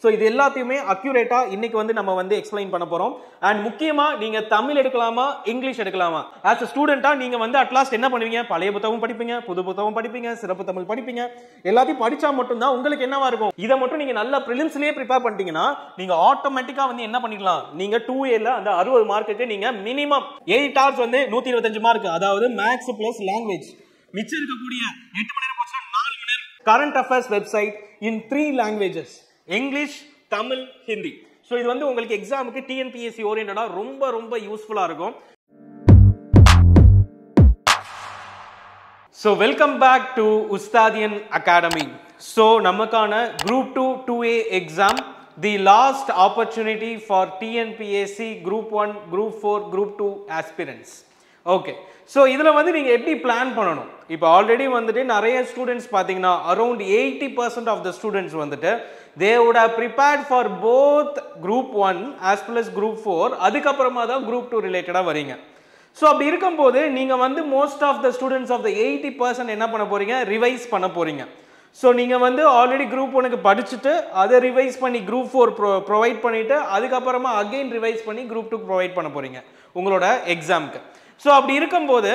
So இது எல்லாத்தையுமே accurate இன்னைக்கு வந்து நம்ம வந்து எக்ஸ்பிளைன் பண்ண போறோம். அண்ட் முக்கியமா நீங்க தமிழ் எடுக்கலாமா இங்கிலீஷ் எடுக்கலாமா? ஆஸ் அ ஸ்டூடெண்டா நீங்க வந்து அட்லாஸ்ட் என்ன பண்ணுவீங்க? பழைய புத்தகம் படிப்பீங்க, புது புத்தகம் படிப்பீங்க, சிறப்பு தமிழ் படிப்பீங்க. எல்லாத்தையும் படிச்சா மட்டும் தான் உங்களுக்கு என்னவா இருக்கும்? இதை மட்டும் நீங்க நல்ல பிரிலிம்ஸ்லயே ப்ரிப்பேர் பண்ணிட்டீங்கன்னா நீங்க ஆட்டோமேட்டிக்கா வந்து என்ன பண்ணிக்கலாம்? நீங்க 2Aல அந்த 60 மார்க்குக்கு நீங்க மினிமம் 8 hours வந்து 125 மார்க், அதாவது மேத்ஸ் பிளஸ் லாங்குவேஜ், மிச்சம் இருக்கக்கூடிய 8 மணி நேரம் போச்சுன்னா 4 மணி நேரம் கரண்ட் அஃபேர்ஸ் வெப்சைட் இன் 3 languages, English, Tamil, Hindi. So இது வந்து உங்களுக்கு எக்ஸாமுக்கு டிஎன்பிஎஸ்சி ஓரியன்டா ரொம்ப ரொம்ப யூஸ்ஃபுல்லா இருக்கும். ஸோ வெல்கம் பேக் டு உஸ்தாதியன் அகாடமி. ஸோ நமக்கான group 2 2A exam, the last opportunity for TNPSC group 1, group 4, group 2 aspirants. Okay, so இதில் வந்து நீங்கள் எப்படி பிளான் பண்ணணும்? இப்போ ஆல்ரெடி வந்துட்டு நிறைய ஸ்டூடெண்ட்ஸ் பார்த்தீங்கன்னா அரௌண்ட் 80% ஆஃப் த ஸ்டூடெண்ட்ஸ் வந்துட்டு they would have prepared for both group 1 as well as group 4, அதுக்கப்புறமா தான் குரூப் 2 ரிலேட்டடாக வரீங்க. ஸோ அப்படி இருக்கும்போது நீங்கள் வந்து most of the students of the 80% என்ன பண்ண போறீங்க? ரிவைஸ் பண்ண போறீங்க. ஸோ நீங்கள் வந்து ஆல்ரெடி குரூப் 1க்கு படிச்சுட்டு அதை ரிவைஸ் பண்ணி குரூப் 4 ப்ரொவைட் பண்ணிட்டு அதுக்கப்புறமா அகெயின் ரிவைஸ் பண்ணி குரூப் 2 ப்ரொவைட் பண்ண போறீங்க உங்களோட எக்ஸாமுக்கு. ஸோ அப்படி இருக்கும்போது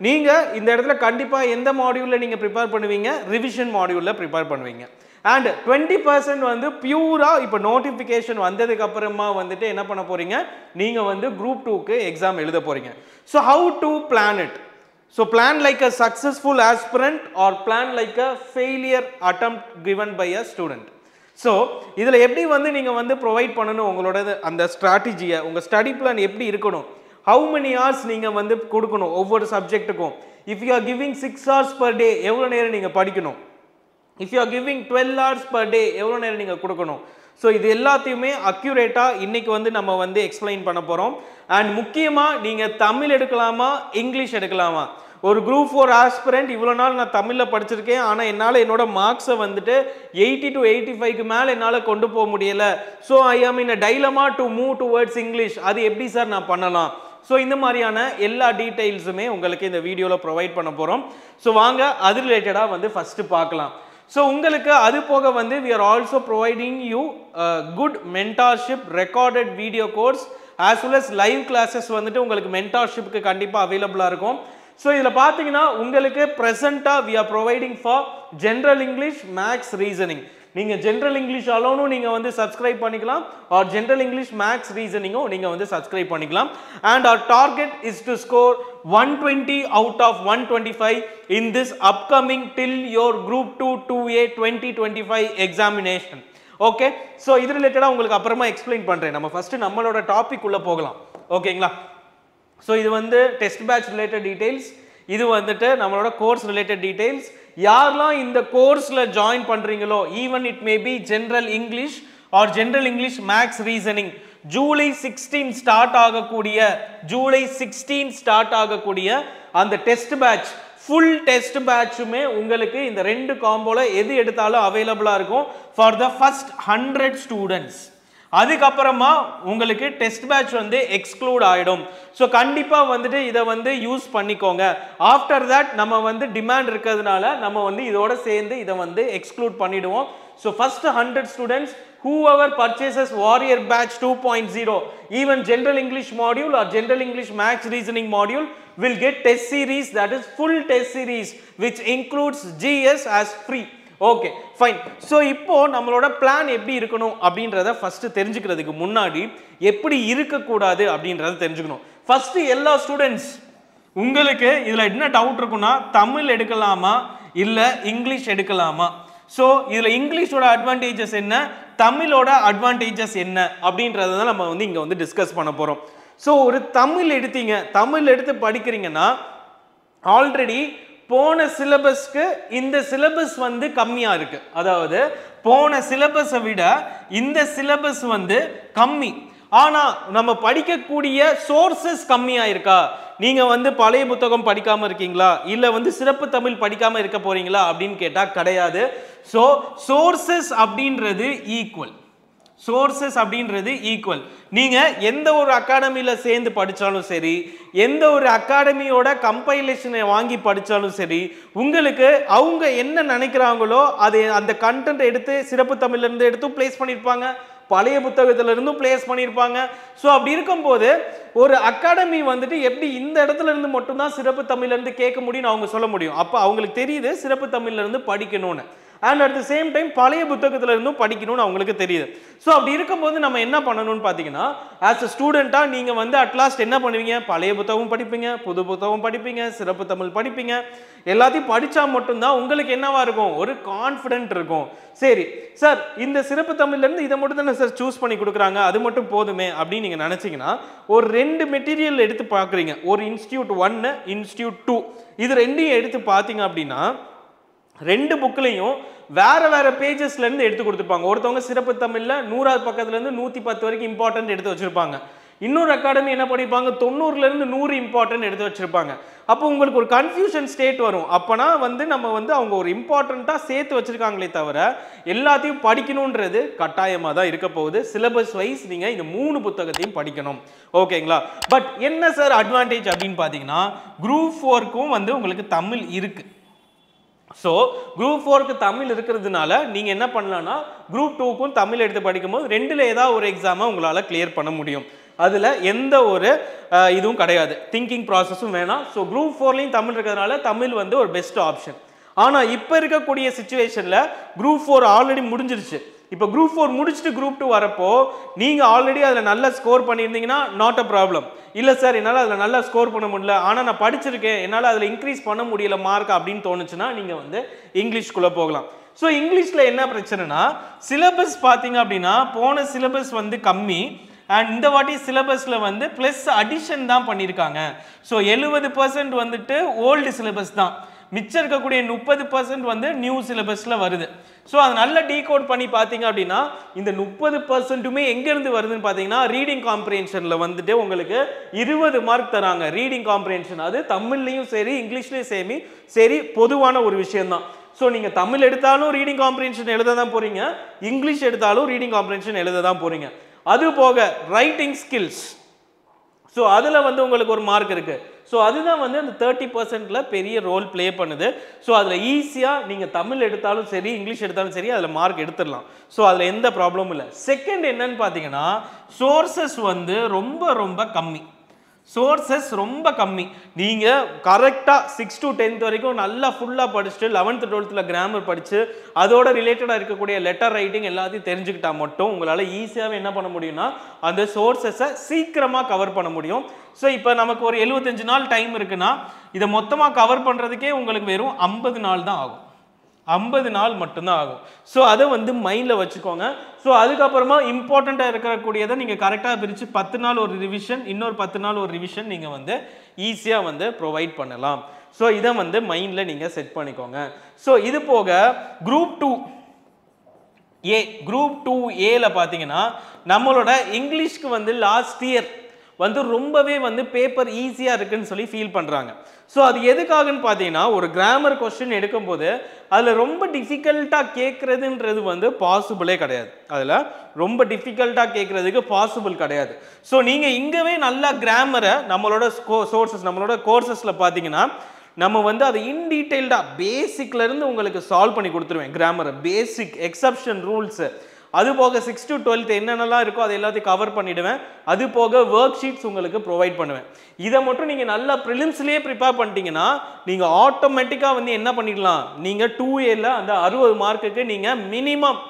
நீங்கள் இந்த இடத்துல கண்டிப்பாக எந்த மாடியூலில் நீங்கள் ப்ரிப்பேர் பண்ணுவீங்க? ரிவிஷன் மாடியூலில் ப்ரிப்பேர் பண்ணுவீங்க. அண்ட் 20% வந்து பியூராக இப்போ நோட்டிஃபிகேஷன் வந்ததுக்கு அப்புறமா வந்துட்டு என்ன பண்ண போறீங்க? நீங்கள் வந்து குரூப் 2க்கு எக்ஸாம் எழுத போறீங்க. So how to plan it? So plan like a successful aspirant or plan like a failure attempt given by a student. So இதில் எப்படி வந்து நீங்கள் வந்து ப்ரொவைட் பண்ணணும் உங்களோட அந்த ஸ்ட்ராட்டஜியை, உங்கள் ஸ்டடி பிளான் எப்படி இருக்கணும்? How many hours நீங்கள் வந்து கொடுக்கணும் ஒவ்வொரு சப்ஜெக்ட்டுக்கும்? If you are giving 6 hours per day எவ்வளோ நேரம் நீங்கள் படிக்கணும்? If you are giving 12 hours per day எவ்வளோ நேரம் நீங்கள் கொடுக்கணும்? ஸோ இது எல்லாத்தையுமே அக்யூரேட்டாக இன்னைக்கு வந்து நம்ம வந்து எக்ஸ்பிளைன் பண்ண போகிறோம். அண்ட் முக்கியமாக நீங்கள் தமிழ் எடுக்கலாமா இங்கிலீஷ் எடுக்கலாமா? ஒரு குரூப் 4 ஆஸ்பிரண்ட் இவ்வளோ நாள் நான் தமிழில் படிச்சிருக்கேன், ஆனால் என்னால் என்னோட மார்க்ஸை வந்துட்டு 80 to 85க்கு மேலே என்னால் கொண்டு போக முடியலை. So I am in a dilemma to move towards English. அது எப்படி சார் நான் பண்ணலாம்? ஸோ இந்த மாதிரியான எல்லா டீட்டெயில்ஸுமே உங்களுக்கு இந்த வீடியோவில் ப்ரொவைட் பண்ண போகிறோம். ஸோ வாங்க அது ரிலேட்டடாக வந்து ஃபஸ்ட்டு பார்க்கலாம். ஸோ உங்களுக்கு அது போக வந்து we are also providing you good mentorship recorded video course as well as live classes வந்துட்டு உங்களுக்கு மென்டார்ஷிப்க்கு கண்டிப்பாக அவைலபிளாக இருக்கும். ஸோ இதில் பார்த்தீங்கன்னா உங்களுக்கு ப்ரெசென்ட்டாக we are providing for general English, maths, reasoning. நீங்கள் ஜென்ரல் இங்கிலீஷ் அலோனும் நீங்கள் வந்து சப்ஸ்கிரைப் பண்ணிக்கலாம், ஆர் ஜென்ரல் இங்கிலீஷ் மேக்ஸ் ரீசனிங்கும் நீங்கள் வந்து சப்ஸ்கிரைப் பண்ணிக்கலாம். And our target is to score 120 out of 125 in this upcoming till your group 2 2A 2025 examination. Okay, so இது ரிலேட்டடாக உங்களுக்கு அப்புறமா எக்ஸ்பிளைன் பண்ணுறேன். நம்ம ஃபஸ்ட்டு நம்மளோட டாபிக் உள்ள போகலாம். ஓகேங்களா? ஸோ இது வந்து டெஸ்ட் பேட்ச் ரிலேட்டட் டீடைல்ஸ், இது வந்துட்டு நம்மளோட கோர்ஸ் ரிலேட்டட் டீடைல்ஸ். யாரெல்லாம் இந்த கோர்ஸில் ஜாயின் பண்ணுறீங்களோ, even it may be general English or general English maths reasoning, July 16 start ஆகக்கூடிய அந்த டெஸ்ட் பேட்ச், ஃபுல் டெஸ்ட் பேட்சுமே உங்களுக்கு இந்த 2 காம்போல எது எடுத்தாலும் அவைலபிளாக இருக்கும் ஃபார் த ஃபர்ஸ்ட் 100 ஸ்டூடெண்ட்ஸ். அதுக்கப்புறமா உங்களுக்கு டெஸ்ட் பேட்ச் வந்து எக்ஸ்க்ளூட் ஆகிடும். ஸோ கண்டிப்பாக வந்துட்டு இதை வந்து யூஸ் பண்ணிக்கோங்க. ஆஃப்டர் தட் நம்ம வந்து டிமாண்ட் இருக்கிறதுனால நம்ம வந்து இதோட சேர்ந்து இதை வந்து எக்ஸ்க்ளூட் பண்ணிடுவோம். So first 100 students whoever purchases Warrior Batch 2.0, even General English module or General English Maths Reasoning module will get test series, that is full test series which includes GS as free. Okay fine. So இப்போ நம்மளோட plan எப்படி இருக்கணும் அப்படின்றத first தெரிஞ்சுக்கிறதுக்கு முன்னாடி எப்படி இருக்கக்கூடாது அப்படின்றத தெரிஞ்சுக்கணும். ஃபர்ஸ்ட் எல்லா ஸ்டூடெண்ட்ஸ் உங்களுக்கு இதில் என்ன டவுட் இருக்குன்னா, தமிழ் எடுக்கலாமா இல்லை இங்கிலீஷ் எடுக்கலாமா? ஸோ இதில் இங்கிலீஷோட அட்வான்டேஜஸ் என்ன, தமிழோட அட்வான்டேஜஸ் என்ன அப்படின்றத தான் நம்ம வந்து இங்கே வந்து டிஸ்கஸ் பண்ண போகிறோம். ஸோ ஒரு தமிழ் எடுத்து படிக்கிறீங்கன்னா ஆல்ரெடி போன சிலபஸ்க்கு இந்த சிலபஸ் வந்து கம்மியாக இருக்கு. அதாவது போன சிலபஸை விட இந்த சிலபஸ் வந்து கம்மி. ஆனால் நம்ம படிக்கக்கூடிய சோர்சஸ் கம்மியாக இருக்கா? நீங்கள் வந்து பழைய புத்தகம் படிக்காமல் இருக்கீங்களா, இல்லை வந்து சிறப்பு தமிழ் படிக்காமல் இருக்க போறீங்களா அப்படின்னு கேட்டால் கிடையாது. ஸோ சோர்சஸ் அப்படின்றது ஈக்குவல். சோர்சஸ் அப்படின்றது ஈக்குவல். நீங்க எந்த ஒரு அகாடமியில சேர்ந்து படிச்சாலும் சரி, எந்த ஒரு அகாடமியோட கம்பைலேஷனை வாங்கி படிச்சாலும் சரி, உங்களுக்கு அவங்க என்ன நினைக்கிறாங்களோ அது அந்த கண்டென்ட் எடுத்து சிறப்பு தமிழ்ல இருந்து எடுத்து பிளேஸ் பண்ணிருப்பாங்க, பழைய புத்தகத்துல இருந்தும் பிளேஸ் பண்ணிருப்பாங்க. ஸோ அப்படி இருக்கும்போது ஒரு அகாடமி வந்துட்டு எப்படி இந்த இடத்துல இருந்து மட்டும்தான் சிறப்பு தமிழ்ல இருந்து கேட்க முடியும்னு அவங்க சொல்ல முடியும். அப்ப அவங்களுக்கு தெரியுது சிறப்பு தமிழ்ல இருந்து படிக்கணும்னு. And at the same time பழைய புத்தகத்துல இருந்தும் படிக்கணும்னு அவங்களுக்கு தெரியுது. ஸோ அப்படி இருக்கும்போது நம்ம என்ன பண்ணணும்னு பார்த்தீங்கன்னா, ஆஸ் அ ஸ்டூடெண்டா நீங்க வந்து அட்லாஸ்ட் என்ன பண்ணுவீங்க, பழைய புத்தகம் படிப்பீங்க, புது புத்தகம் படிப்பீங்க, சிறப்பு தமிழ் படிப்பீங்க. எல்லாத்தையும் படிச்சா மட்டும்தான் உங்களுக்கு என்னவா இருக்கும், ஒரு கான்ஃபிடென்ட் இருக்கும். சரி சார், இந்த சிறப்பு தமிழ்ல இருந்து இதை மட்டும் தானே சார் சூஸ் பண்ணி கொடுக்குறாங்க, அது மட்டும் போதுமே அப்படின்னு நீங்க நினைச்சீங்கன்னா, ஒரு 2 மெட்டீரியல் எடுத்து பார்க்குறீங்க. ஒரு இன்ஸ்டியூட் 1, இன்ஸ்டியூட் 2, இது ரெண்டையும் எடுத்து பார்த்தீங்க அப்படின்னா 2 புக்லையும் வேற வேற பேஜஸ்ல இருந்து எடுத்து கொடுத்துருப்பாங்க. ஒருத்தவங்க சிறப்பு தமிழ்ல 100வது பக்கத்துல இருந்து 110 வரைக்கும் இம்பார்ட்டன்ட் எடுத்து வச்சிருப்பாங்க. இன்னொரு அகாடமி என்ன பண்ணிருப்பாங்க, 90ல இருந்து 100 இம்பார்ட்டன்ட் எடுத்து வச்சிருப்பாங்க. அப்போ உங்களுக்கு ஒரு கன்ஃபியூஷன் ஸ்டேட் வரும். அப்பனா வந்து நம்ம வந்து அவங்க ஒரு இம்பார்ட்டண்டா சேர்த்து வச்சிருக்காங்களே தவிர எல்லாத்தையும் படிக்கணும்ன்றது கட்டாயமா தான் இருக்க போகுது. சிலபஸ் வைஸ் நீங்க இந்த 3 புத்தகத்தையும் படிக்கணும். ஓகேங்களா? பட் என்ன சார் அட்வான்டேஜ் அப்படின்னு பாத்தீங்கன்னா, குரூப் 4க்கும் வந்து உங்களுக்கு தமிழ் இருக்கு. ஸோ குரூப் 4க்கு தமிழ் இருக்கிறதுனால நீங்கள் என்ன பண்ணலாம்னா, குரூப் 2க்கும் தமிழ் எடுத்து படிக்கும்போது 2ல் ஏதாவது ஒரு எக்ஸாமை உங்களால் கிளியர் பண்ண முடியும். அதில் எந்த ஒரு இதுவும் கிடையாது, திங்கிங் ப்ராசஸும் வேணாம். ஸோ குரூப் 4லையும் தமிழ் இருக்கிறதுனால தமிழ் வந்து ஒரு பெஸ்ட் ஆப்ஷன். ஆனால் இப்போ இருக்கக்கூடிய சுச்சுவேஷனில் குரூப் 4 ஆல்ரெடி முடிஞ்சிருச்சு. இப்போ குரூப் 4 முடிச்சுட்டு குரூப் 2 வரப்போ நீங்கள் ஆல்ரெடி அதில் நல்ல ஸ்கோர் பண்ணியிருந்தீங்கன்னா நாட் அ ப்ராப்ளம். இல்லை சார், என்னால் அதில் நல்லா ஸ்கோர் பண்ண முடியல, ஆனால் நான் படிச்சிருக்கேன், என்னால் அதில் இன்க்ரீஸ் பண்ண முடியல மார்க் அப்படின்னு தோணுச்சுன்னா நீங்கள் வந்து இங்கிலீஷ்குள்ளே போகலாம். ஸோ இங்கிலீஷில் என்ன பிரச்சனைனா, சிலபஸ் பார்த்தீங்க அப்படின்னா போன சிலபஸ் வந்து கம்மி, அண்ட் இந்த வாட்டி சிலபஸில் வந்து ப்ளஸ் அடிஷன் தான் பண்ணியிருக்காங்க. ஸோ 70% வந்துட்டு ஓல்டு சிலபஸ் தான், மிச்சம் இருக்கக்கூடிய 30% வந்து நியூ சிலபஸில் வருது. ஸோ அது நல்ல டீகோட் பண்ணி பார்த்தீங்க அப்படின்னா இந்த 30%மே எங்கேருந்து வருதுன்னு பார்த்தீங்கன்னா, ரீடிங் காம்ப்ரிஹென்ஷனில் வந்துட்டு உங்களுக்கு 20 மார்க் தராங்க. ரீடிங் காம்ப்ரிஹென்ஷன் அது தமிழ்லையும் சரி இங்கிலீஷ்லையும் சரி பொதுவான ஒரு விஷயம்தான். ஸோ நீங்கள் தமிழ் எடுத்தாலும் ரீடிங் காம்ப்ரிஹென்ஷன் எழுத தான் போகிறீங்க, இங்கிலீஷ் எடுத்தாலும் ரீடிங் காம்ப்ரிஹென்ஷன் எழுத தான் போகிறீங்க. அது போக ரைட்டிங் ஸ்கில்ஸ், ஸோ அதில் வந்து உங்களுக்கு ஒரு மார்க் இருக்குது. ஸோ அதுதான் வந்து அந்த 30%ல பெரிய ரோல் ப்ளே பண்ணுது. ஸோ அதில் ஈஸியாக நீங்கள் தமிழ் எடுத்தாலும் சரி இங்கிலீஷ் எடுத்தாலும் சரி அதில் மார்க் எடுத்துடலாம். ஸோ அதில் எந்த ப்ராப்ளமும் இல்லை. செகண்ட் என்னன்னு பார்த்தீங்கன்னா, சோர்சஸ் வந்து ரொம்ப ரொம்ப கம்மி. சோர்சஸ் ரொம்ப கம்மி. நீங்கள் கரெக்டாக 6 to 10th வரைக்கும் நல்லா ஃபுல்லாக படிச்சுட்டு 11th 12th கிராமர் படித்து அதோட ரிலேட்டடாக இருக்கக்கூடிய லெட்டர் ரைட்டிங் எல்லாத்தையும் தெரிஞ்சுக்கிட்டா மட்டும் உங்களால் ஈஸியாகவே என்ன பண்ண முடியும்னா அந்த சோர்சஸை சீக்கிரமாக கவர் பண்ண முடியும். ஸோ இப்போ நமக்கு ஒரு 75 நாள் டைம் இருக்குன்னா இதை மொத்தமாக கவர் பண்ணுறதுக்கே உங்களுக்கு வெறும் 50 நாள் தான் ஆகும். 50 நாள் மட்டும்தான் ஆகும். ஸோ அதை வந்து மைண்டில் வச்சுக்கோங்க. ஸோ அதுக்கப்புறமா இம்பார்ட்டண்ட்டாக இருக்கக்கூடியதை நீங்கள் கரெக்டாக பிரித்து 10 நாள் ஒரு ரிவிஷன், இன்னொரு 10 நாள் ஒரு ரிவிஷன் நீங்கள் வந்து ஈஸியாக வந்து ப்ரொவைட் பண்ணலாம். ஸோ இதை வந்து மைண்டில் நீங்கள் செட் பண்ணிக்கோங்க. ஸோ இது போக குரூப் 2A, குரூப் 2Aல பார்த்தீங்கன்னா நம்மளோட இங்கிலீஷ்க்கு வந்து லாஸ்ட் இயர் வந்து ரொம்பவே வந்து பேப்பர் ஈஸியாக இருக்குன்னு சொல்லி ஃபீல் பண்ணுறாங்க. ஸோ அது எதுக்காகன்னு பார்த்தீங்கன்னா, ஒரு கிராமர் கொஸ்டின் எடுக்கும்போது அதில் ரொம்ப டிஃபிகல்ட்டாக கேட்குறதுன்றது வந்து பாசிபிளே கிடையாது. அதில் ரொம்ப டிஃபிகல்ட்டாக கேட்குறதுக்கு பாசிபிள் கிடையாது. ஸோ நீங்கள் இங்கேவே நல்லா கிராமரை நம்மளோட சோர்சஸ் நம்மளோட கோர்சஸில் பார்த்தீங்கன்னா நம்ம வந்து அதை இன் டீட்டெயில்டாக பேசிக்லேருந்து உங்களுக்கு சால்வ் பண்ணி கொடுத்துருவேன். கிராமரை பேசிக் எக்ஸப்ஷன் ரூல்ஸு அது போக 6 to 12 என்னென்னலாம் இருக்கோ அதை எல்லாத்தையும் கவர் பண்ணிடுவேன். அது போக ஒர்க் ஷீட்ஸ் உங்களுக்கு ப்ரொவைட் பண்ணுவேன். இதை மட்டும் நீங்கள் நல்லா ப்ரிலிம்ஸ்லேயே ப்ரிப்பேர் பண்ணிட்டீங்கன்னா நீங்கள் ஆட்டோமேட்டிக்காக வந்து என்ன பண்ணிடலாம், நீங்கள் 2Aல அந்த 60 மார்க்குக்கு நீங்கள் மினிமம்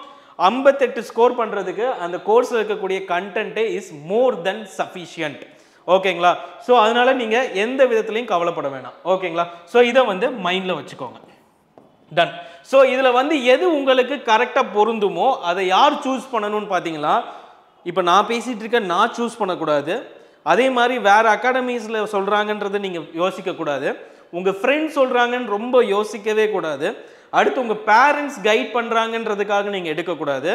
58 ஸ்கோர் பண்ணுறதுக்கு அந்த கோர்ஸில் இருக்கக்கூடிய கண்டென்ட்டே இஸ் மோர் தென் சஃபிஷியன்ட். ஓகேங்களா? ஸோ அதனால நீங்கள் எந்த விதத்துலையும் கவலைப்பட வேணாம். ஓகேங்களா? ஸோ இதை வந்து மைண்டில் வச்சுக்கோங்க. டன். ஸோ இதில் வந்து எது உங்களுக்கு கரெக்டாக பொருந்துமோ அதை யார் சூஸ் பண்ணணும்னு பார்த்தீங்களா, இப்போ நான் பேசிகிட்டு இருக்கேன், நான் சூஸ் பண்ணக்கூடாது. அதே மாதிரி வேறு அகாடமிஸில் சொல்கிறாங்கன்றதை நீங்கள் யோசிக்கக்கூடாது. உங்கள் ஃப்ரெண்ட்ஸ் சொல்கிறாங்கன்னு ரொம்ப யோசிக்கவே கூடாது. அடுத்து உங்கள் பேரண்ட்ஸ் கைட் பண்ணுறாங்கன்றதுக்காக நீங்கள் எடுக்கக்கூடாது.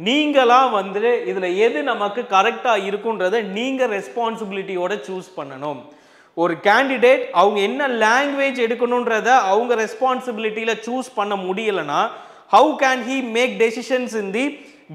நீங்களாக வந்து இதில் எது நமக்கு கரெக்டாக இருக்குன்றதை நீங்கள் ரெஸ்பான்சிபிலிட்டியோட சூஸ் பண்ணணும். ஒரு கேண்டிடேட் அவங்க என்ன லாங்குவேஜ் எடுக்கணுன்றத அவங்க ரெஸ்பான்சிபிலிட்டியில் சூஸ் பண்ண முடியலைன்னா how can he make decisions in the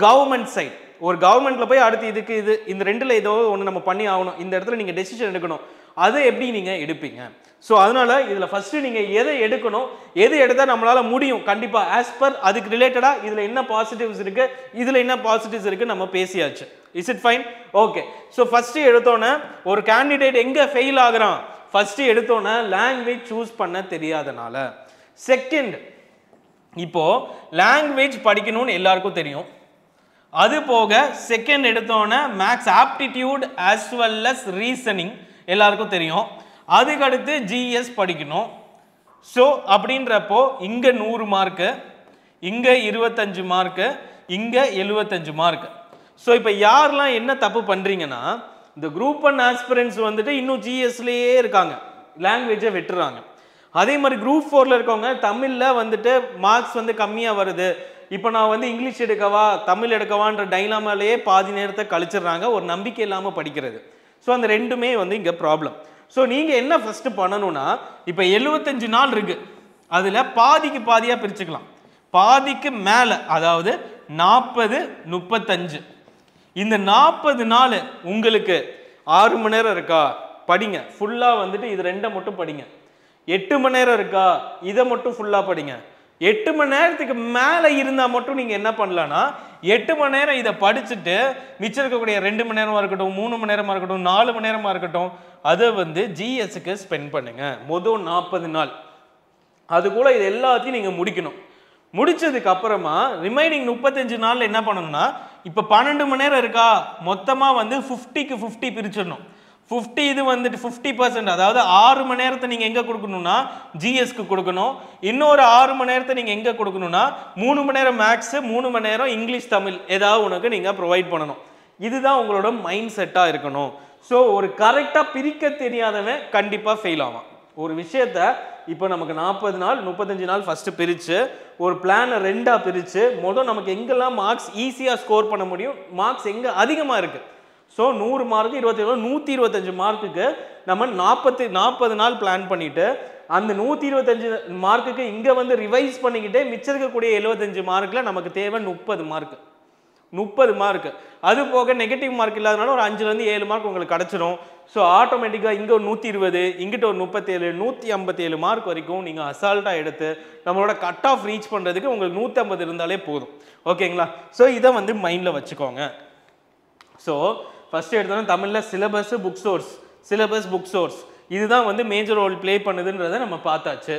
government side? ஒரு கவர்மெண்ட்ல போய் அடுத்து இதுக்கு இது இந்த ரெண்டுல ஏதோ ஒன்று நம்ம பண்ணி ஆகணும், இந்த இடத்துல நீங்க டெசிஷன் எடுக்கணும், அதை எப்படி நீங்க எடுப்பீங்க? ஸோ அதனால இதுல ஃபர்ஸ்ட் நீங்க எதை எடுக்கணும், எது எடுத்தா நம்மளால முடியும் கண்டிப்பா ஆஸ் பர் அதுக்கு ரிலேட்டடா இதுல என்ன பாசிட்டிவ்ஸ் இருக்கு, இதுல என்ன பாசிட்டிவ்ஸ் இருக்கு நம்ம பேசியாச்சு. Is it fine? Okay. So first எடுத்தோன்னே ஒரு கேண்டிடேட் எங்க ஃபெயில் ஆகுறான், ஃபர்ஸ்ட் எடுத்தோன்னே லாங்குவேஜ் சூஸ் பண்ண தெரியாதனால. செகண்ட், இப்போ லாங்குவேஜ் படிக்கணும்னு எல்லாருக்கும் தெரியும், அது போக செகண்ட் எடுத்தோன்னே maths aptitude as well as reasoning எல்லாருக்கும் தெரியும், அதுக்கடுத்து ஜிஎஸ் படிக்கணும். ஸோ அப்படின்றப்போ இங்கே 100 மார்க்கு, இங்கே 25 மார்க்கு, இங்கே 75 மார்க்கு. ஸோ இப்போ யாரெல்லாம் என்ன தப்பு பண்ணுறீங்கன்னா, இந்த குரூப் 1 ஆஸ்பிரன்ஸ் வந்துட்டு இன்னும் ஜிஎஸ்லேயே இருக்காங்க, லாங்குவேஜை வெட்டுறாங்க. அதே மாதிரி குரூப் 4ல இருக்கவங்க தமிழில் வந்துட்டு மார்க்ஸ் வந்து கம்மியாக வருது, இப்போ நான் வந்து இங்கிலீஷ் எடுக்கவா தமிழ் எடுக்கவான்ற டைனாமாலேயே பாதி நேரத்தை கழிச்சிடுறாங்க, ஒரு நம்பிக்கை இல்லாமல் படிக்கிறது. ஸோ அந்த ரெண்டுமே வந்து இங்கே ப்ராப்ளம். ஸோ நீங்கள் என்ன ஃபஸ்ட்டு பண்ணணும்னா, இப்போ 75 நாள் இருக்கு, அதில் பாதிக்கு பாதியாக பிரிச்சுக்கலாம். பாதிக்கு மேலே அதாவது 40, 35, இந்த 40 நாள் உங்களுக்கு 6 மணி நேரம் இருக்கா படிங்க ஃபுல்லாக, வந்துட்டு இது 2 மட்டும் படிங்க. 8 மணி நேரம் இருக்கா இதை மட்டும் ஃபுல்லாக படிங்க. 8 மணி நேரத்துக்கு மேலே இருந்தால் மட்டும் நீங்கள் என்ன பண்ணலான்னா, 8 மணி நேரம் இதை படிச்சுட்டு மிச்சம் இருக்கக்கூடிய 2 மணி நேரமாக இருக்கட்டும், 3 மணி நேரமாக இருக்கட்டும், 4 மணி நேரமாக இருக்கட்டும், அதை வந்து ஜிஎஸ்க்கு ஸ்பெண்ட் பண்ணுங்க மொதல் 40 நாள். அதுக்குள்ள இது எல்லாத்தையும் நீங்கள் முடிக்கணும். முடிச்சதுக்கு அப்புறமா ரிமைனிங் 35 நாள் என்ன பண்ணணும்னா, இப்போ 12 மணி நேரம் இருக்கா மொத்தமாக வந்து 50க்கு 50 பிரிச்சிடணும். 50 இது வந்துட்டு 50%, அதாவது 6 மணி நேரத்தை நீங்கள் எங்கே கொடுக்கணும்னா ஜிஎஸ்க்கு கொடுக்கணும். இன்னொரு 6 மணி நேரத்தை நீங்கள் எங்கே கொடுக்கணும்னா 3 மணி நேரம் மேக்ஸு, 3 மணி நேரம் இங்கிலீஷ் தமிழ் ஏதாவது உனக்கு நீங்கள் ப்ரொவைட் பண்ணணும். இதுதான் உங்களோட மைண்ட் செட்டாக இருக்கணும். ஸோ ஒரு கரெக்டாக பிரிக்க தெரியாதவன் கண்டிப்பாக ஃபெயில் ஆவான். ஒரு விஷயத்த இப்போ நமக்கு 40 நாள் 35 நாள் ஃபஸ்ட்டு பிரித்து ஒரு பிளானை 2ஆக பிரித்து மொதல் நமக்கு எங்கெல்லாம் மார்க்ஸ் ஈஸியாக ஸ்கோர் பண்ண முடியும், மார்க்ஸ் எங்கே அதிகமாக இருக்குது. ஸோ 100 மார்க்கு 125 மார்க்குக்கு நம்ம 40 நாள் பிளான் பண்ணிவிட்டு அந்த 125 மார்க்குக்கு இங்கே வந்து ரிவைஸ் பண்ணிக்கிட்டே மிச்சம் இருக்கக்கூடிய 75 மார்க்கில் நமக்கு தேவை 30 மார்க்கு. 30 மார்க்கு அது போக நெகட்டிவ் மார்க் இல்லாதனால ஒரு 5லேருந்து 7 மார்க் உங்களுக்கு கிடச்சிரும். ஸோ ஆட்டோமேட்டிக்காக இங்கே ஒரு 120, இங்கிட்ட ஒரு 37, 157 மார்க் வரைக்கும் நீங்கள் அசால்ட்டாக எடுத்து நம்மளோட கட் ஆஃப் ரீச் பண்ணுறதுக்கு உங்களுக்கு 150 இருந்தாலே போதும். ஓகேங்களா? ஸோ இதை வந்து மைண்டில் வச்சுக்கோங்க. ஸோ ஃபஸ்ட்டு எடுத்தோன்னா தமிழில் syllabus book source, syllabus book source இதுதான் வந்து மேஜர் ரோல் ப்ளே பண்ணுதுன்றதை நம்ம பார்த்தாச்சு.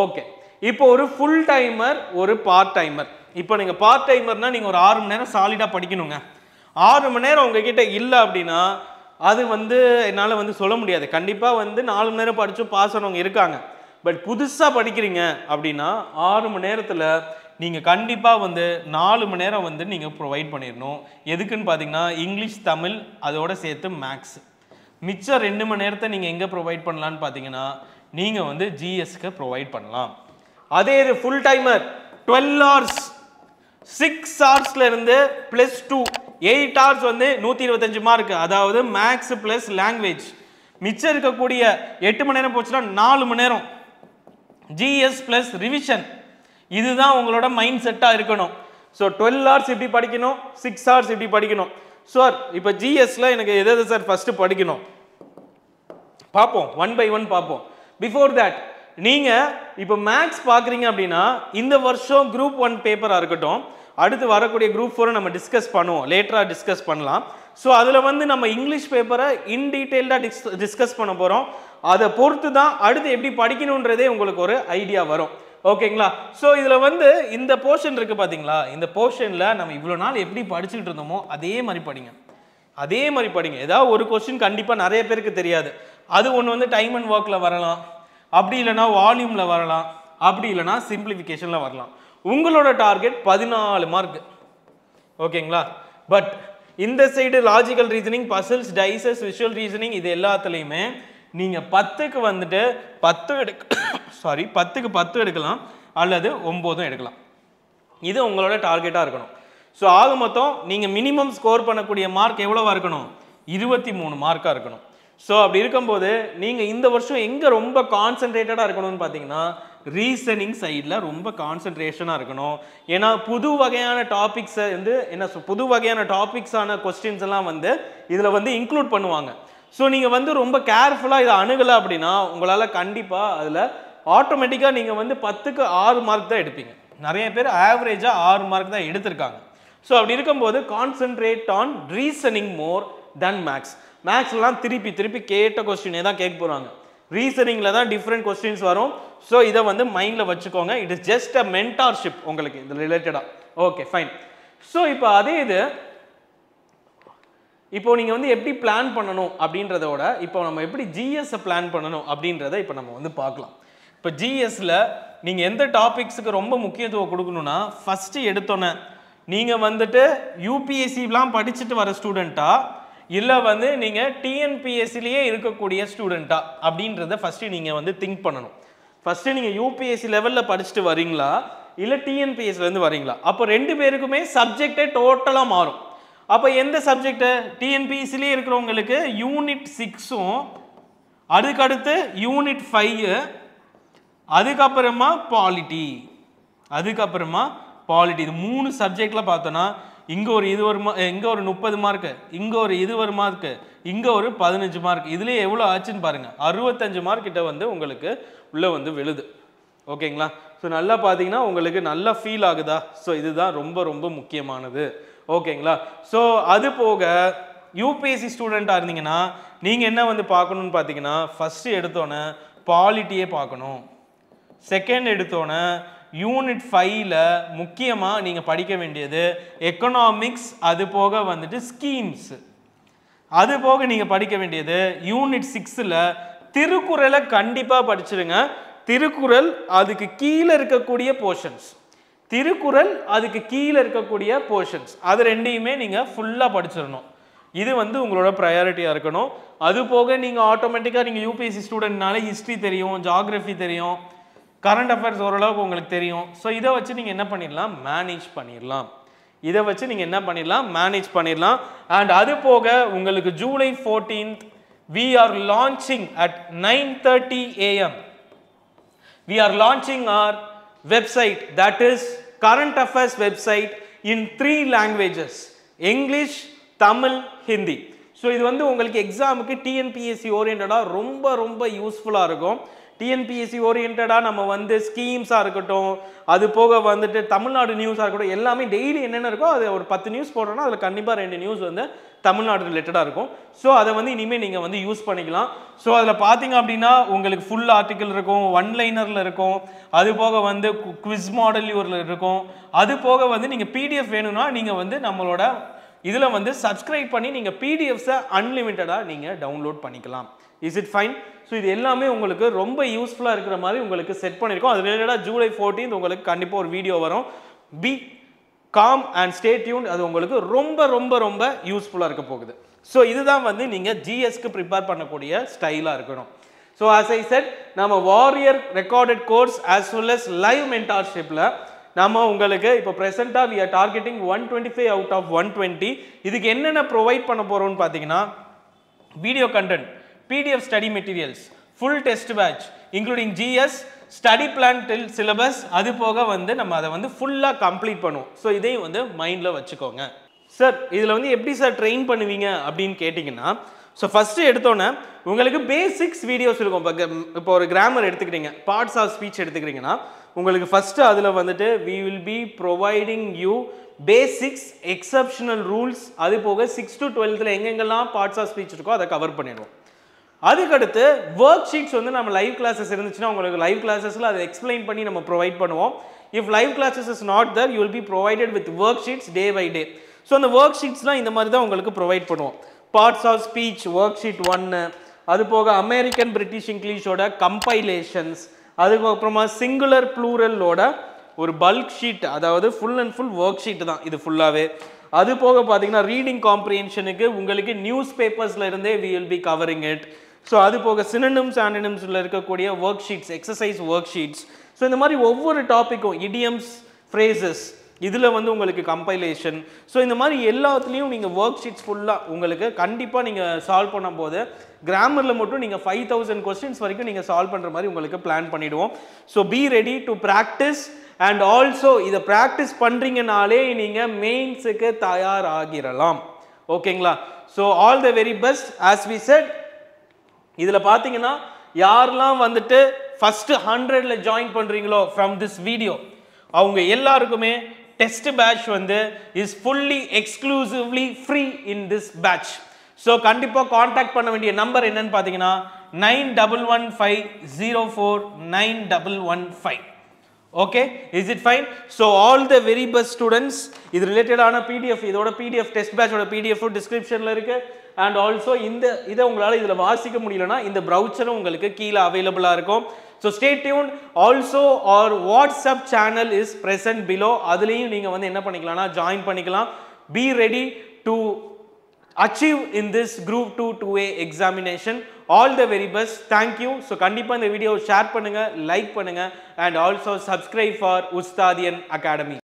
ஓகே, இப்போ ஒரு ஃபுல் டைமர் ஒரு பார்ட் டைமர். இப்போ நீங்கள் பார்ட் டைமர்னால் நீங்கள் ஒரு 6 மணி நேரம் சாலிடாக படிக்கணுங்க. 6 மணி நேரம் உங்ககிட்ட இல்லை அப்படின்னா அது வந்து என்னால் வந்து சொல்ல முடியாது. கண்டிப்பாக வந்து 4 மணி நேரம் படித்து பாஸ் ஆனவங்க இருக்காங்க. பட் புதுசாக படிக்கிறீங்க அப்படின்னா 6 மணி நேரத்தில் நீங்கள் கண்டிப்பாக வந்து 4 மணி நேரம் வந்து நீங்கள் ப்ரொவைட் பண்ணிடணும். எதுக்குன்னு பார்த்தீங்கன்னா இங்கிலீஷ் தமிழ் அதோட சேர்த்து மேக்ஸ். மிச்சம் 2 மணி நேரத்தை நீங்கள் எங்கே ப்ரொவைட் பண்ணலான்னு பார்த்தீங்கன்னா நீங்கள் வந்து ஜிஎஸ்க்கு ப்ரொவைட் பண்ணலாம். அதே இது ஃபுல் டைமர் 12 hours 6 hoursலேருந்து +2 8 hours வந்து 125 மார்க், அதாவது மேக்ஸ் ப்ளஸ் லாங்குவேஜ். மிச்சம் இருக்கக்கூடிய 8 மணி நேரம் போச்சுன்னா 4 மணி நேரம் ஜிஎஸ் ப்ளஸ் ரிவிஷன். இதுதான் உங்களோட மைண்ட் செட்டாக இருக்கணும். ஸோ 12 hours இப்படி படிக்கணும், 6 hours இப்படி படிக்கணும். சார் இப்போ ஜிஎஸ்ல எனக்கு எது சார் ஃபஸ்ட்டு படிக்கணும் பார்ப்போம், 1 by 1 பார்ப்போம். பிஃபோர் தட் நீங்கள் இப்போ மேக்ஸ் பார்க்குறீங்க அப்படின்னா இந்த வருஷம் குரூப் 1 பேப்பராக இருக்கட்டும், அடுத்து வரக்கூடிய குரூப் 4 நம்ம டிஸ்கஸ் பண்ணுவோம், லேட்டராக டிஸ்கஸ் பண்ணலாம். ஸோ அதில் வந்து நம்ம இங்கிலீஷ் பேப்பரை இன் டீட்டெயில்டாக டிஸ்கஸ் பண்ண போகிறோம். அதை பொறுத்து தான் அடுத்து எப்படி படிக்கணுன்றதே உங்களுக்கு ஒரு ஐடியா வரும். ஓகேங்களா? ஸோ இதில் வந்து இந்த போர்ஷன் இருக்குது பார்த்தீங்களா, இந்த போர்ஷனில் நம்ம இவ்வளோ நாள் எப்படி படிச்சுக்கிட்டு இருந்தோமோ அதே மாதிரி படிங்க, அதே மாதிரி படிங்க. ஏதாவது ஒரு கொஸ்டின் கண்டிப்பாக நிறைய பேருக்கு தெரியாது, அது ஒன்று வந்து டைம் அண்ட் ஒர்க்கில் வரலாம், அப்படி இல்லைனா வால்யூமில் வரலாம், அப்படி இல்லைனா சிம்பிளிஃபிகேஷனில் வரலாம். உங்களோட டார்கெட் 14 மார்க். ஓகேங்களா? பட் இந்த side logical reasoning, puzzles, dices, visual reasoning இது எல்லாத்துலேயுமே நீங்கள் 10க்கு வந்துட்டு 10க்கு 10 எடுக்கலாம் அல்லது 9 எடுக்கலாம். இது உங்களோட டார்கெட்டாக இருக்கணும். ஸோ ஆக மொத்தம் நீங்கள் மினிமம் ஸ்கோர் பண்ணக்கூடிய மார்க் எவ்வளோவா இருக்கணும்? 23 மார்க்காக இருக்கணும். ஸோ அப்படி இருக்கும்போது நீங்கள் இந்த வருஷம் எங்கே ரொம்ப கான்சென்ட்ரேட்டடாக இருக்கணும்னு பார்த்தீங்கன்னா ரீசனிங் சைடில் ரொம்ப கான்சென்ட்ரேஷனாக இருக்கணும். ஏன்னா புது வகையான டாபிக்ஸை புது வகையான டாபிக்ஸான கொஸ்டின்ஸ் எல்லாம் இதில் இன்க்ளூட் பண்ணுவாங்க. ஸோ நீங்கள் ரொம்ப கேர்ஃபுல்லாக இதை அணுகலை அப்படின்னா உங்களால் கண்டிப்பாக அதில் ஆட்டோமேட்டிக்காக நீங்கள் 10க்கு 6 மார்க் தான் எடுப்பீங்க. நிறைய பேர் ஆவரேஜாக 6 மார்க் தான் எடுத்திருக்காங்க. ஸோ அப்படி இருக்கும்போது concentrate on reasoning more then maths. மேக்ஸ்லாம் திருப்பி கேட்ட கொஸ்டினே தான் கேட்க போகிறாங்க. ரீசனிங்கில் தான் டிஃப்ரெண்ட் கொஸ்டின்ஸ் வரும். ஸோ இதை மைண்டில் வச்சுக்கோங்க. It is just a mentorship உங்களுக்கு இது ரிலேட்டடாக. Okay fine. ஸோ இப்போ அதே இது இப்போ நீங்கள் எப்படி பிளான் பண்ணணும் அப்படின்றதோட இப்போ நம்ம எப்படி ஜிஎஸ்ஸை பிளான் பண்ணணும் அப்படின்றத இப்போ நம்ம பார்க்கலாம். இப்போ ஜிஎஸ்ல நீங்கள் எந்த டாபிக்ஸுக்கு ரொம்ப முக்கியத்துவம் கொடுக்கணும்னா ஃபஸ்ட்டு எடுத்தோன்னே நீங்கள் யூபிஎஸ்சிலாம் படிச்சுட்டு வர ஸ்டூடெண்ட்டா இல்லை நீங்கள் டிஎன்பிஎஸ்சிலேயே இருக்கக்கூடிய ஸ்டூடெண்ட்டா அப்படின்றத ஃபஸ்ட்டு நீங்கள் திங்க் பண்ணணும். ஃபஸ்ட்டு நீங்கள் யூபிஎஸ்சி லெவலில் படிச்சுட்டு வரீங்களா இல்லை டிஎன்பிஎஸ்சிலேருந்து வரீங்களா? அப்போ 2 பேருக்குமே சப்ஜெக்டே டோட்டலாக மாறும். அப்போ எந்த சப்ஜெக்டு டிஎன்பிஎஸ்சிலே இருக்கிறவங்களுக்கு யூனிட் 6ம் அதுக்கடுத்து யூனிட் 5 அதுக்கப்புறமா பாலிட்டி இது 3 சப்ஜெக்டில் பார்த்தோன்னா இங்கே ஒரு 30 மார்க்கு, இங்கே ஒரு 20 மார்க்கு, இங்கே ஒரு 15 மார்க். இதுலேயே எவ்வளோ ஆச்சுன்னு பாருங்கள். 65 மார்க் கிட்ட உங்களுக்கு உள்ளே விழுது. ஓகேங்களா? ஸோ நல்லா பார்த்தீங்கன்னா உங்களுக்கு நல்லா ஃபீல் ஆகுதா? ஸோ இதுதான் ரொம்ப ரொம்ப முக்கியமானது. ஓகேங்களா? ஸோ அது போக யூபிஎஸ்சி ஸ்டூடெண்ட்டாக இருந்தீங்கன்னா நீங்கள் என்ன பார்க்கணுன்னு பார்த்தீங்கன்னா ஃபஸ்ட்டு எடுத்தோன்னே பாலிட்டியே பார்க்கணும். செகண்ட் எடுத்தோன்னே யூனிட் 5ல் முக்கியமாக நீங்கள் படிக்க வேண்டியது எக்கனாமிக்ஸ், அது போக ஸ்கீம்ஸ். அது போக நீங்கள் படிக்க வேண்டியது யூனிட் 6ல் திருக்குறளை கண்டிப்பாக படிச்சிருங்க. திருக்குறள் அதுக்கு கீழே இருக்கக்கூடிய போர்ஷன்ஸ், அது ரெண்டையுமே நீங்கள் ஃபுல்லாக படிச்சிடணும். இது உங்களோட ப்ரையாரிட்டியாக இருக்கணும். அது போக நீங்கள் ஆட்டோமேட்டிக்காக நீங்கள் யூபிஎஸ்சி ஸ்டூடெண்ட்னால ஹிஸ்ட்ரி தெரியும், ஜியாகிரஃபி தெரியும், கரண்ட் அஃபேர்ஸ் ஓரளவுக்கு உங்களுக்கு தெரியும். ஸோ இதை வச்சு நீங்கள் என்ன பண்ணிடலாம்? மேனேஜ் பண்ணிடலாம். அண்ட் அது போக உங்களுக்கு July 14th we are launching at 9:30 AM. We are launching our website, that is current affairs website, in 3 languages: English, Tamil, Hindi. So இது உங்களுக்கு எக்ஸாமுக்கு டிஎன்பிஎஸ்சி ஓரியன்டாக ரொம்ப ரொம்ப யூஸ்ஃபுல்லாக இருக்கும். டிஎன்பிஎஸ்சி ஓரியன்டாக நம்ம ஸ்கீம்ஸாக இருக்கட்டும், அது போக தமிழ்நாடு நியூஸாக இருக்கட்டும், எல்லாமே டெய்லி என்னென்ன இருக்கோ அது ஒரு 10 நியூஸ் போடுறோன்னா அதில் கண்டிப்பாக 2 நியூஸ் தமிழ்நாடு ரிலேட்டடாக இருக்கும். ஸோ அதை இனிமேல் நீங்கள் யூஸ் பண்ணிக்கலாம். ஸோ அதில் பார்த்தீங்க அப்படின்னா உங்களுக்கு ஃபுல் ஆர்டிக்கல் இருக்கும், ஒன்லைனரில் இருக்கும், அது போக குவிஸ் மாடல் இருக்கும். அது போக நீங்கள் பிடிஎஃப் வேணும்னா நீங்கள் நம்மளோட இதில் சப்ஸ்கிரைப் பண்ணி நீங்கள் பிடிஎஃப்ஸை அன்லிமிட்டடாக நீங்கள் டவுன்லோட் பண்ணிக்கலாம். Is it fine? ஸோ இது எல்லாமே உங்களுக்கு ரொம்ப யூஸ்ஃபுல்லாக இருக்கிற மாதிரி உங்களுக்கு செட் பண்ணியிருக்கோம். அது ரிலேட்டடாக ஜூலை 14th உங்களுக்கு கண்டிப்பாக ஒரு வீடியோ வரும். Be calm and stay tuned. அது உங்களுக்கு ரொம்ப ரொம்ப ரொம்ப யூஸ்ஃபுல்லாக இருக்க போகுது. ஸோ இதுதான் நீங்கள் ஜிஎஸ்க்கு ப்ரிப்பேர் பண்ணக்கூடிய ஸ்டைலாக இருக்கணும். ஸோ ஆஸ் ஐ செட், நம்ம warrior recorded course as well as live மென்டார்ஷிப்பில் நம்ம உங்களுக்கு இப்போ ப்ரெசென்ட்டாக we are targeting 125 out of 120. இதுக்கு என்னென்ன ப்ரொவைட் பண்ண போகிறோம்னு பார்த்தீங்கன்னா video content, PDF study materials, full test batch including GS, study plan till syllabus, அது போக நம்ம அதை ஃபுல்லாக கம்ப்ளீட் பண்ணுவோம். ஸோ இதையும் மைண்டில் வச்சுக்கோங்க. சார் இதில் எப்படி சார் ட்ரெயின் பண்ணுவீங்க அப்படின்னு கேட்டிங்கன்னா, ஸோ ஃபஸ்ட்டு எடுத்தோன்னே உங்களுக்கு பேசிக்ஸ் வீடியோஸ் இருக்கும். இப்போ ஒரு கிராமர் எடுத்துக்கிட்டீங்க, பார்ட்ஸ் ஆஃப் ஸ்பீச் எடுத்துக்கிறீங்கன்னா உங்களுக்கு ஃபஸ்ட்டு அதில் we will be providing you basics, exceptional rules, அது போக 6 to 12th எங்கெங்கெல்லாம் பார்ட்ஸ் ஆஃப் ஸ்பீச் இருக்கோ அதை கவர் பண்ணிடுவோம். அதுக்கடுத்து ஒர்க் ஷீட்ஸ் நம்ம லைவ் கிளாஸஸ் இருந்துச்சுன்னா உங்களுக்கு லைவ் கிளாஸஸில் அதை எக்ஸ்பிளைன் பண்ணி நம்ம ப்ரொவைட் பண்ணுவோம். If live classes is not there, you will be provided with worksheets day by day. So அந்த ஒர்க் ஷீட்ஸ்லாம் இந்த மாதிரி தான் உங்களுக்கு ப்ரொவைட் பண்ணுவோம். Parts of speech worksheet 1, அது போக அமெரிக்கன் பிரிட்டிஷ் இங்கிலீஷோட கம்பைலேஷன்ஸ், அதுக்கப்புறமா சிங்குலர் ப்ளூரலோட ஒரு பல்க் ஷீட், அதாவது full and full worksheet தான் இது ஃபுல்லாகவே. அது போக பார்த்தீங்கன்னா ரீடிங் காம்ப்ரிஹென்ஷனுக்கு உங்களுக்கு நியூஸ் பேப்பர்ஸில் இருந்தே we will be covering it. So அது போக சினோனிம்ஸ் ஆண்டனிம்ஸில் இருக்கக்கூடிய work sheets, exercise work sheets. So இந்த மாதிரி ஒவ்வொரு டாப்பிக்கும் இடியம்ஸ், ஃப்ரேசஸ், இதில் வந்து உங்களுக்கு கம்பைலேஷன். ஸோ இந்த மாதிரி எல்லாத்துலேயும் நீங்கள் ஒர்க் ஷீட்ஸ் ஃபுல்லாக உங்களுக்கு கண்டிப்பாக நீங்கள் சால்வ் பண்ணும்போது கிராமரில் மட்டும் நீங்கள் 5000 கொஸ்டின்ஸ் வரைக்கும் நீங்கள் சால்வ் பண்ணுற மாதிரி உங்களுக்கு பிளான் பண்ணிவிடுவோம். So be ready to practise and also இதை ப்ராக்டிஸ் பண்ணுறீங்கனாலே நீங்கள் மெயின்ஸுக்கு தயாராகிடலாம். ஓகேங்களா? So all the very best. As we said, இதில் பார்த்தீங்கன்னா யாரெல்லாம் வந்துட்டு ஃபஸ்ட்டு 100ல் ஜாயின் பண்ணுறீங்களோ ஃப்ரம் திஸ் வீடியோ அவங்க எல்லாருக்குமே டெஸ்ட் பேட்ச் வந்து is fully exclusively free in this batch. So கண்டிப்பாக காண்டாக்ட் பண்ண வேண்டிய நம்பர் என்னன்னு பார்த்தீங்கன்னா 9115049115. Okay, is it fine? So all the very best students. இது ரிலேட்டடான பிடிஎஃப், இதோட பிடிஎஃப் டெஸ்ட் பேட்சோட பிடிஎஃப் டிஸ்கிரிப்ஷனில் இருக்குது. அண்ட் ஆல்சோ இதை உங்களால் இதில் வாசிக்க முடியலன்னா இந்த ப்ரௌச்சரும் உங்களுக்கு கீழே அவைலபிளாக இருக்கும். So stay tuned. Also our WhatsApp channel is present below. அதுலேயும் நீங்கள் வந்து என்ன பண்ணிக்கலாம்னா ஜாயின் பண்ணிக்கலாம். Be ready to achieve in this group 2 2A examination. All the very best. Thank you. So கண்டிப்பாக இந்த வீடியோ ஷேர் பண்ணுங்க, லைக் பண்ணுங்க and also subscribe for Ustadian Academy.